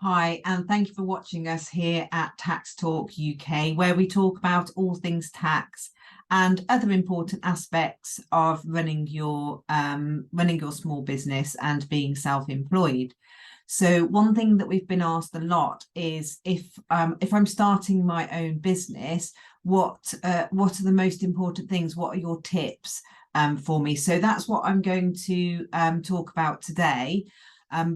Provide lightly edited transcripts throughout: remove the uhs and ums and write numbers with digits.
Hi, and thank you for watching us here at Tax Talk UK, where we talk about all things tax and other important aspects of running your small business and being self-employed. So one thing that we've been asked a lot is if I'm starting my own business, what are the most important things? What are your tips for me? So that's what I'm going to talk about today.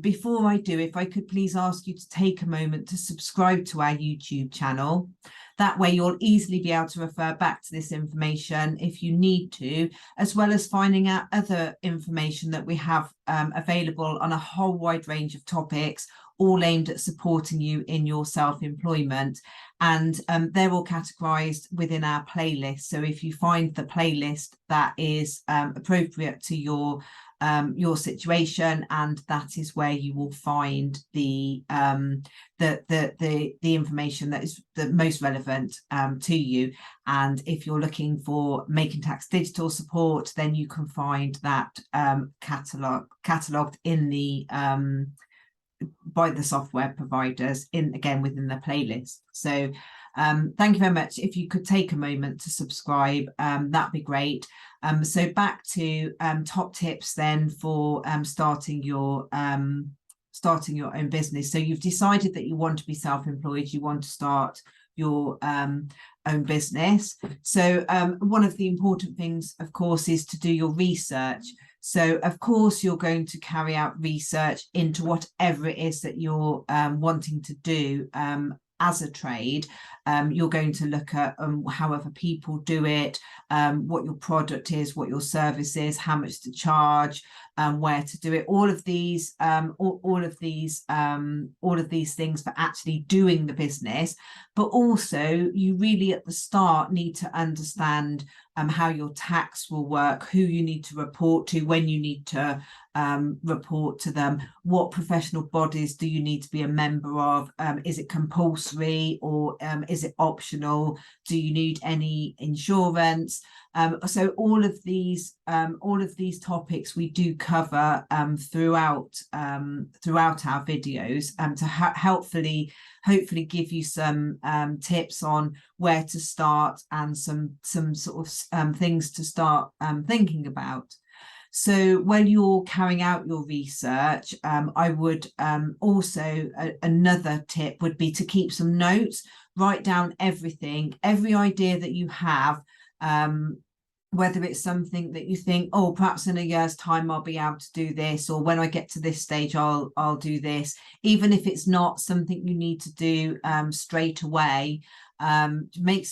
Before I do, if I could please ask you to take a moment to subscribe to our YouTube channel. That way you'll easily be able to refer back to this information if you need to, as well as finding out other information that we have available on a whole wide range of topics, all aimed at supporting you in your self-employment. And they're all categorized within our playlist. So if you find the playlist that is appropriate to your situation, and that is where you will find the information that is the most relevant to you. And if you're looking for Making Tax Digital support, then you can find that catalogued in the by the software providers again within the playlist. So thank you very much. If you could take a moment to subscribe, that'd be great. So back to top tips then for starting your own business. So you've decided that you want to be self-employed, you want to start your own business. So one of the important things, of course, is to do your research. So of course you're going to carry out research into whatever it is that you're wanting to do as a trade. You're going to look at how other people do it, what your product is, what your service is, how much to charge, where to do it. All of these things for actually doing the business. But also, you really at the start need to understand how your tax will work, who you need to report to, when you need to report to them, what professional bodies do you need to be a member of, is it compulsory or is it optional, do you need any insurance? So all of these topics we do cover throughout our videos to hopefully give you some tips on where to start and some sort of things to start thinking about. So when you're carrying out your research, I would also another tip would be to keep some notes, write down everything, every idea that you have, whether it's something that you think, oh, perhaps in a year's time I'll be able to do this, or when I get to this stage I'll do this, even if it's not something you need to do straight away. Make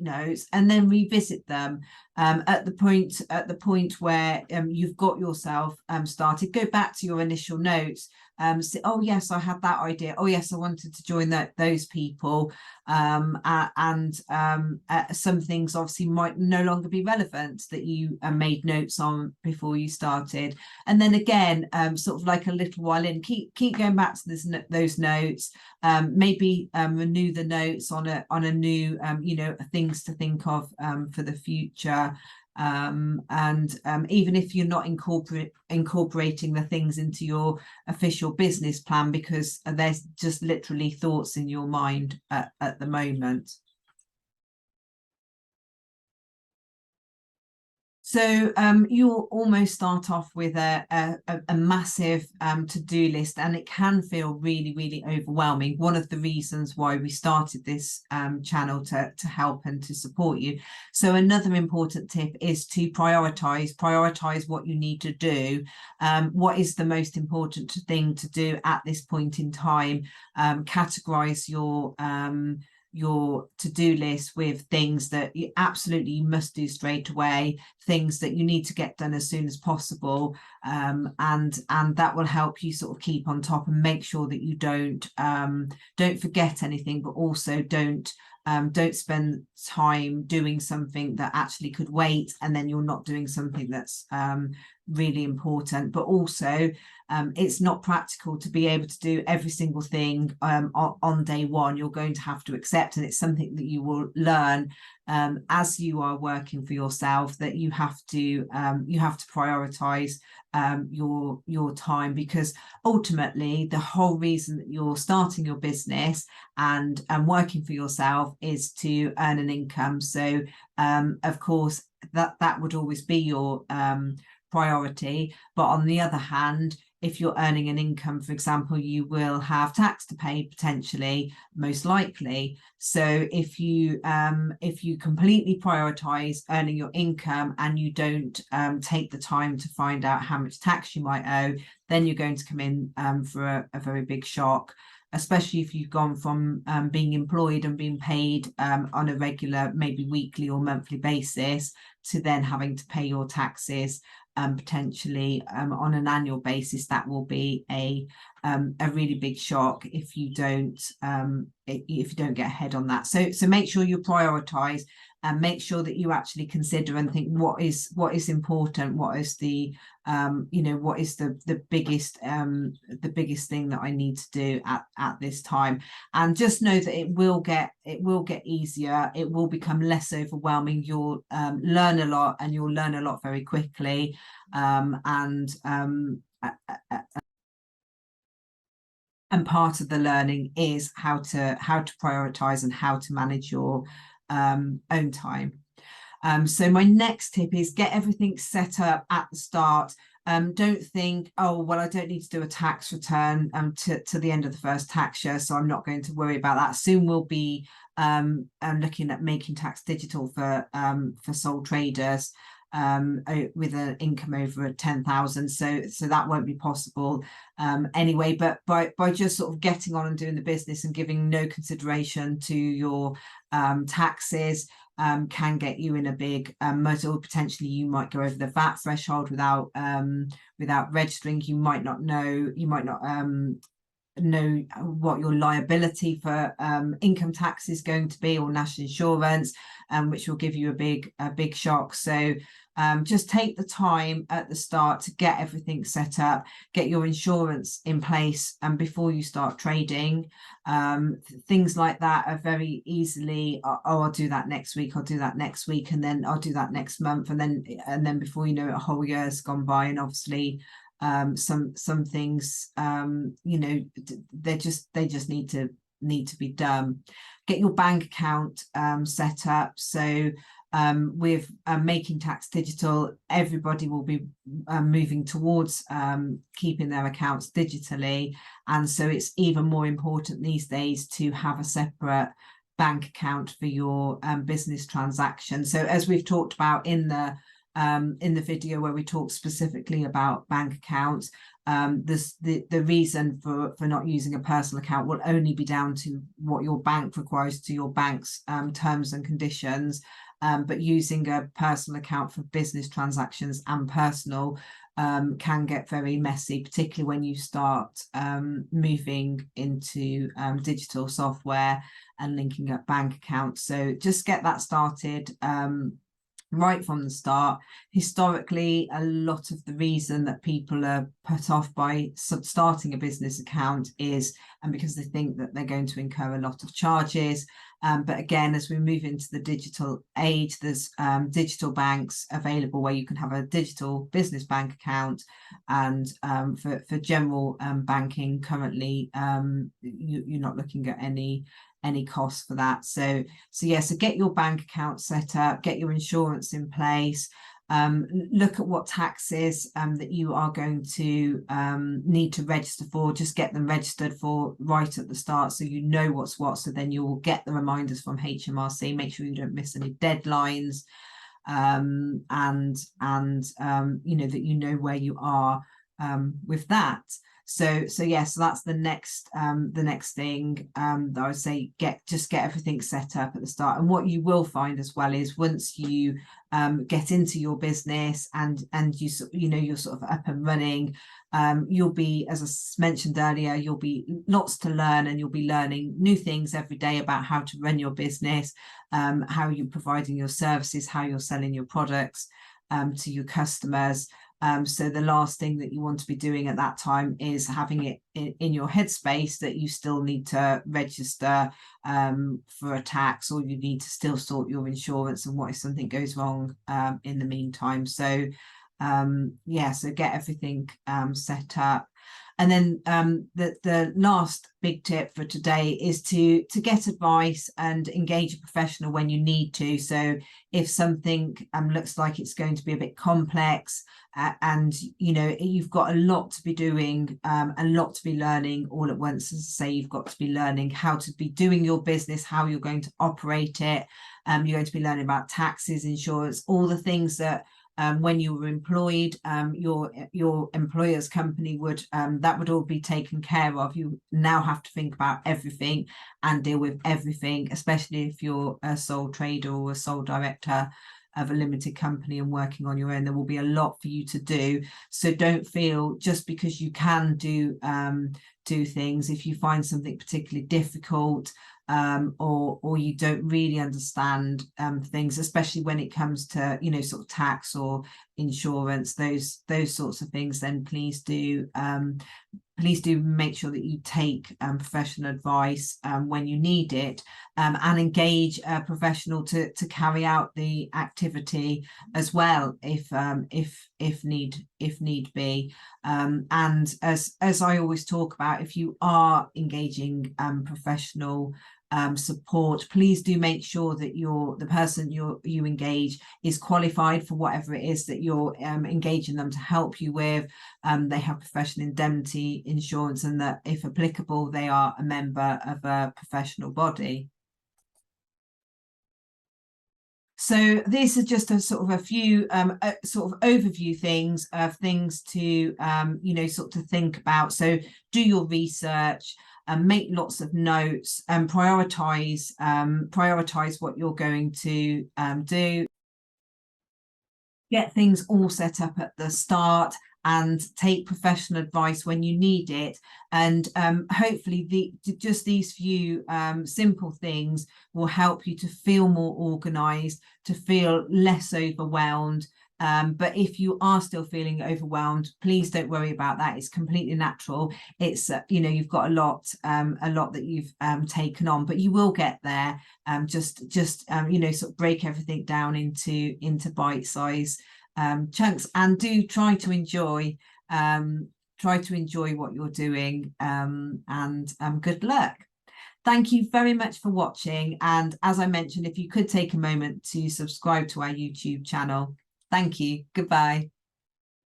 notes and then revisit them at the point where you've got yourself started. Go back to your initial notes, say, oh yes, I had that idea, oh yes, I wanted to join those people, and some things obviously might no longer be relevant that you made notes on before you started. And then again, sort of like a little while in, keep going back to those notes, maybe renew the notes on a new things to think of for the future. And even if you're not incorporating the things into your official business plan, because there's just literally thoughts in your mind at the moment. So you'll almost start off with a massive to-do list, and it can feel really, really overwhelming. One of the reasons why we started this channel to help and to support you. So another important tip is to prioritize what you need to do. What is the most important thing to do at this point in time? Categorize your to-do list with things that you absolutely must do straight away, things that you need to get done as soon as possible, and that will help you sort of keep on top and make sure that you don't forget anything, but also don't spend time doing something that actually could wait, and then you're not doing something that's really important. But also it's not practical to be able to do every single thing on day one. You're going to have to accept, and it's something that you will learn as you are working for yourself, that you have to prioritize your time, because ultimately the whole reason that you're starting your business and working for yourself is to earn an income. So of course that would always be your priority. But on the other hand, if you're earning an income, for example, you will have tax to pay potentially, most likely. So if you completely prioritize earning your income and you don't take the time to find out how much tax you might owe, then you're going to come in for a very big shock, especially if you've gone from being employed and being paid on a regular, maybe weekly or monthly basis, to then having to pay your taxes potentially on an annual basis. That will be a really big shock if you don't get ahead on that. So make sure you prioritize and make sure that you actually consider and think what is important, what is the what is the biggest thing that I need to do at this time. And just know that it will get easier, it will become less overwhelming, you'll learn a lot, and you'll learn a lot very quickly. And part of the learning is how to prioritize and how to manage your own time. So my next tip is get everything set up at the start. Don't think, oh, well, I don't need to do a tax return to the end of the first tax year, so I'm not going to worry about that. Soon we'll be looking at making tax digital for sole traders with an income over 10,000. So that won't be possible anyway. But by just sort of getting on and doing the business and giving no consideration to your taxes, can get you in a big muddle. Potentially you might go over the VAT threshold without registering. You might not know what your liability for income tax is going to be, or national insurance, which will give you a big shock. So just take the time at the start to get everything set up, get your insurance in place, and before you start trading. Things like that are very easily, oh, I'll do that next week, I'll do that next week, and then I'll do that next month, and then before you know it, a whole year has gone by. And obviously some things they just need to be done. Get your bank account set up. So with Making Tax Digital, everybody will be moving towards keeping their accounts digitally, and so it's even more important these days to have a separate bank account for your business transactions. So as we've talked about in the video where we talk specifically about bank accounts, the reason for not using a personal account will only be down to what your bank requires, to your bank's terms and conditions. But using a personal account for business transactions and personal can get very messy, particularly when you start moving into digital software and linking up bank accounts. So just get that started right from the start. Historically, a lot of the reason that people are put off by starting a business account is because they think that they're going to incur a lot of charges. But again, as we move into the digital age, there's digital banks available where you can have a digital business bank account. And for general banking currently, you're not looking at any costs for that. So get your bank account set up, get your insurance in place, look at what taxes that you are going to need to register for. Just get them registered for right at the start, so you know what's what, so then you'll get the reminders from HMRC. Make sure you don't miss any deadlines, and that you know where you are with that. So that's the next thing that I would say. Just get everything set up at the start. And what you will find as well is once you get into your business and you're sort of up and running, you'll be, as I mentioned earlier, you'll be lots to learn, and you'll be learning new things every day about how to run your business, how you're providing your services, how you're selling your products to your customers. So the last thing that you want to be doing at that time is having it in your headspace that you still need to register for a tax, or you need to still sort your insurance, and what if something goes wrong in the meantime. So yeah, so get everything set up. And then the last big tip for today is to get advice and engage a professional when you need to. So if something looks like it's going to be a bit complex, and you know you've got a lot to be doing, a lot to be learning all at once. As I say, you've got to be learning how to be doing your business, how you're going to operate it. You're going to be learning about taxes, insurance, all the things that when you were employed, your employer's company would that would all be taken care of. You now have to think about everything and deal with everything, especially if you're a sole trader or a sole director of a limited company and working on your own. There will be a lot for you to do. So don't feel just because you can do things, if you find something particularly difficult, or you don't really understand things, especially when it comes to, you know, sort of tax or insurance, those sorts of things, then please do make sure that you take professional advice when you need it, and engage a professional to carry out the activity as well, if need be. And as I always talk about, if you are engaging professional support, please do make sure that the person you engage is qualified for whatever it is that you're engaging them to help you with. They have professional indemnity insurance, and that if applicable they are a member of a professional body. So this is just a sort of a few sort of overview things of things to you know, sort of think about. So do your research and make lots of notes and prioritize what you're going to do. Get things all set up at the start and take professional advice when you need it. And hopefully just these few simple things will help you to feel more organized, to feel less overwhelmed. But if you are still feeling overwhelmed, please don't worry about that. It's completely natural. It's you know, you've got a lot that you've taken on, but you will get there. Just you know, sort of break everything down into bite-size chunks, and do try to enjoy what you're doing, and good luck. Thank you very much for watching, and as I mentioned, if you could take a moment to subscribe to our YouTube channel. Thank you. Goodbye.